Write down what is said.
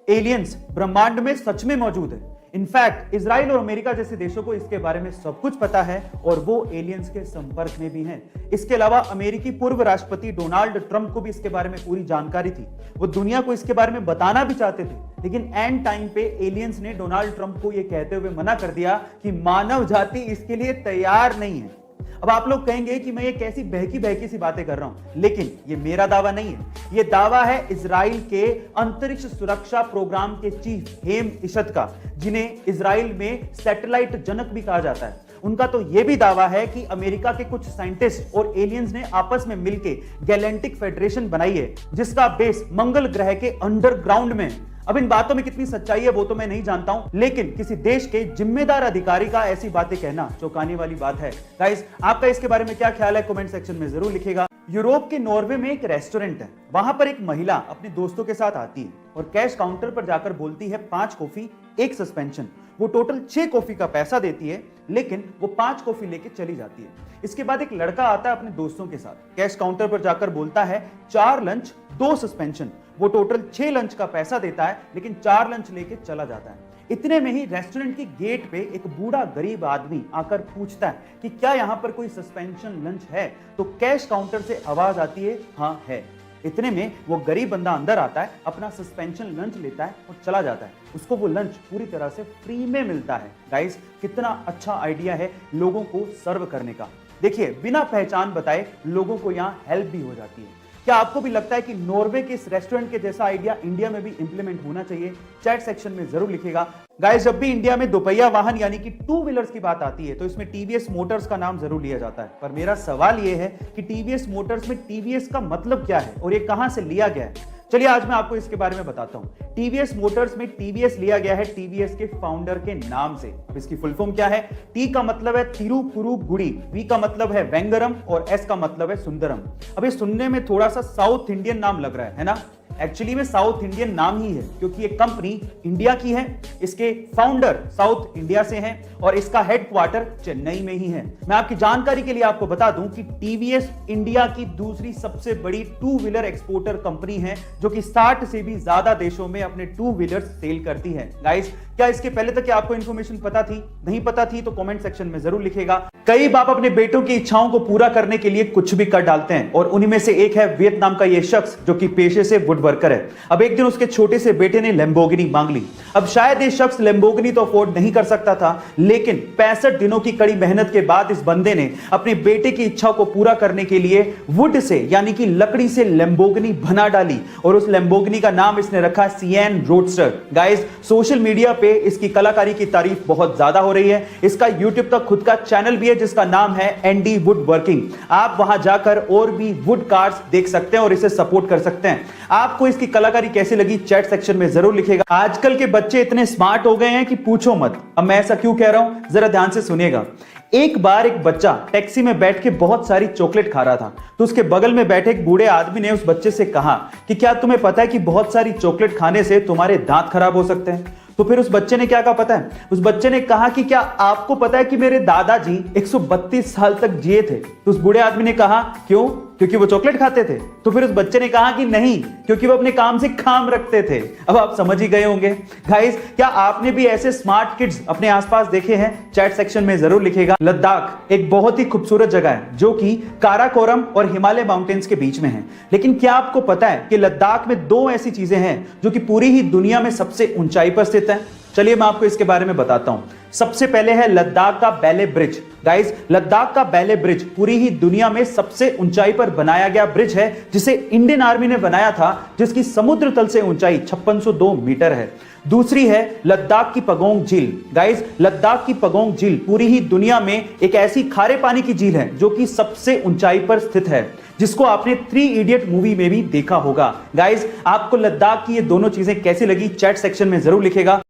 Aliens ब्रह्मांड में सच में मौजूद है। इनफैक्ट इजराइल और अमेरिका जैसे देशों को इसके बारे में सब कुछ पता है और वो एलियंस के संपर्क में भी हैं। इसके अलावा अमेरिकी पूर्व राष्ट्रपति डोनाल्ड ट्रंप को भी इसके बारे में पूरी जानकारी थी। वो दुनिया को इसके बारे में बताना भी चाहते थे, लेकिन एंड टाइम पे एलियंस ने डोनाल्ड ट्रंप को यह कहते हुए मना कर दिया कि मानव जाति इसके लिए तैयार नहीं है। अब आप लोग कहेंगे कि मैं ये कैसी बहकी बहकी सी बातें कर रहा हूं, लेकिन ये मेरा दावा नहीं है। ये दावा है इजराइल के अंतरिक्ष सुरक्षा प्रोग्राम के चीफ हेम इशत का, जिन्हें इजराइल में सैटेलाइट जनक भी कहा जाता है। उनका तो यह भी दावा है कि अमेरिका के कुछ साइंटिस्ट और एलियंस ने आपस में मिलकर गैलेक्टिक फेडरेशन बनाई है, जिसका बेस मंगल ग्रह के अंडरग्राउंड में है। अब इन बातों में कितनी सच्चाई है वो तो मैं नहीं जानता हूं, लेकिन किसी देश के जिम्मेदार अधिकारी का ऐसी बातें कहना चौंकाने वाली बात है। गाइस, आपका इसके बारे में क्या ख्याल है कमेंट सेक्शन में जरूर लिखिएगा। यूरोप के नॉर्वे में एक रेस्टोरेंट है। वहां पर एक महिला अपने दोस्तों के साथ आती है और कैश काउंटर पर जाकर बोलती है 5 कॉफी 1 सस्पेंशन। वो टोटल 6 कॉफी का पैसा देती है, लेकिन वो 5 कॉफी लेके चली जाती है। इसके बाद एक लड़का आता है अपने दोस्तों के साथ, कैश काउंटर पर जाकर बोलता है 4 लंच 2 सस्पेंशन। वो टोटल 6 लंच का पैसा देता है, लेकिन 4 लंच लेके चला जाता है। इतने में ही रेस्टोरेंट की गेट पे एक बूढ़ा गरीब आदमी आकर पूछता है कि क्या यहां पर कोई सस्पेंशन लंच है? तो कैश काउंटर से आवाज आती है, हाँ है। इतने में वो गरीब बंदा अंदर आता है, अपना सस्पेंशन लंच लेता है और चला जाता है। उसको वो लंच पूरी तरह से फ्री में मिलता है। गाइस, कितना अच्छा आइडिया है लोगों को सर्व करने का। देखिए, बिना पहचान बताए लोगों को यहां हेल्प भी हो जाती है। क्या आपको भी लगता है कि नॉर्वे के इस रेस्टोरेंट के जैसा आइडिया इंडिया में भी इंप्लीमेंट होना चाहिए? चैट सेक्शन में जरूर लिखिएगा। गाइस, जब भी इंडिया में दोपहिया वाहन यानी कि 2 व्हीलर्स की बात आती है तो इसमें टीवीएस मोटर्स का नाम जरूर लिया जाता है। पर मेरा सवाल यह है कि टीवीएस मोटर्स में टीवीएस का मतलब क्या है और ये कहां से लिया गया है? चलिए आज मैं आपको इसके बारे में बताता हूं। टीवीएस मोटर्स में टीवीएस लिया गया है टीवीएस के फाउंडर के नाम से। अब इसकी फुल फॉर्म क्या है? टी का मतलब है तिरुपुरुगुड़ी, वी का मतलब है वेंगरम और एस का मतलब है सुंदरम। अब ये सुनने में थोड़ा सा साउथ इंडियन नाम लग रहा है ना? एक्चुअली में साउथ इंडियन नाम ही है, क्योंकि ये कंपनी इंडिया की है, इसके फाउंडर साउथ इंडिया से हैं और इसका हेडक्वार्टर चेन्नई में ही है। मैं आपकी जानकारी के लिए आपको बता दूं कि टीवीएस इंडिया की दूसरी सबसे बड़ी 2 व्हीलर एक्सपोर्टर कंपनी है, जो कि 60 से भी ज्यादा देशों में अपने 2 व्हीलर सेल करती है। गाइस, क्या इसके पहले तक आपको इन्फॉर्मेशन पता थी? नहीं पता थी तो कमेंट सेक्शन में जरूर लिखिएगा। कई बाप अपने बेटों की इच्छाओं को पूरा करने के लिए कुछ भी कर डालते हैं और उन्हीं में से एक है वियतनाम का यह शख्स, जो कि पेशे से वुड वर्कर है। अब एक दिन उसके छोटे से बेटे ने लैम्बोर्गिनी मांग ली। अब शायद ये शख्स लैम्बोर्गिनी तो अफोर्ड नहीं कर सकता था, लेकिन 65 दिनों की कड़ी मेहनत के बाद इस बंदे ने अपने बेटे की इच्छा को पूरा करने के लिए वुड से यानी कि लकड़ी से लैम्बोर्गिनी बना डाली और उस लैम्बोर्गिनी का नाम इसने रखा सिएन रोडस्टर। गाइस, सोशल मीडिया पे इसकी कलाकारी की तारीफ बहुत ज्यादा हो रही है। इसका यूट्यूब तक खुद का चैनल भी है जिसका नाम है एंडी वुड वर्किंग। आप वहां जाकर और भी वुड कार्स देख सकते हैं और इसे सपोर्ट कर सकते हैं। आपको इसकी कलाकारी कैसी लगी चैट सेक्शन में जरूर लिखिएगा। आजकल के बच्चे इतने स्मार्ट हो गए हैं कि पूछो मत। अब मैं ऐसा क्यों कह रहा हूं, जरा ध्यान से सुनिएगा। एक बार एक बच्चा टैक्सी में बैठ के बहुत सारी चॉकलेट खा रहा था, तो उसके बगल में बैठे एक बूढ़े आदमी ने उस बच्चे से कहा कि क्या तुम्हें पता है कि बहुत सारी चॉकलेट खाने से तुम्हारे दांत खराब हो सकते हैं? तो फिर उस बच्चे ने क्या कहा पता है? उस बच्चे ने कहा कि क्या आपको पता है कि मेरे दादाजी 132 साल तक जिए थे? तो उस बूढ़े आदमी ने कहा क्यों? क्योंकि वो चॉकलेट खाते थे? तो फिर उस बच्चे ने कहा कि नहीं, क्योंकि वो अपने काम से काम रखते थे। अब आप समझ ही गए होंगे। गाइस, क्या आपने भी ऐसे स्मार्ट किड्स अपने आसपास देखे हैं? चैट सेक्शन में जरूर लिखिएगा। लद्दाख एक बहुत ही खूबसूरत जगह है जो कि काराकोरम और हिमालय माउंटेन्स के बीच में है। लेकिन क्या आपको पता है कि लद्दाख में 2 ऐसी चीजें हैं जो कि पूरी ही दुनिया में सबसे ऊंचाई पर स्थित है? चलिए मैं आपको इसके बारे में बताता हूं। सबसे पहले है लद्दाख का बैले ब्रिज। गाइस, लद्दाख का बैले ब्रिज पूरी ही दुनिया में सबसे ऊंचाई पर बनाया गया ब्रिज है, जिसे इंडियन आर्मी ने बनाया था, जिसकी समुद्र तल से ऊंचाई 5602 मीटर है। दूसरी है लद्दाख की पगोंग झील। गाइस, लद्दाख की पगोंग झील पूरी ही दुनिया में एक ऐसी खारे पानी की झील है जो कि सबसे ऊंचाई पर स्थित है, जिसको आपने 3 इडियट मूवी में भी देखा होगा। गाइस, आपको लद्दाख की ये दोनों चीजें कैसी लगी चैट सेक्शन में जरूर लिखिएगा।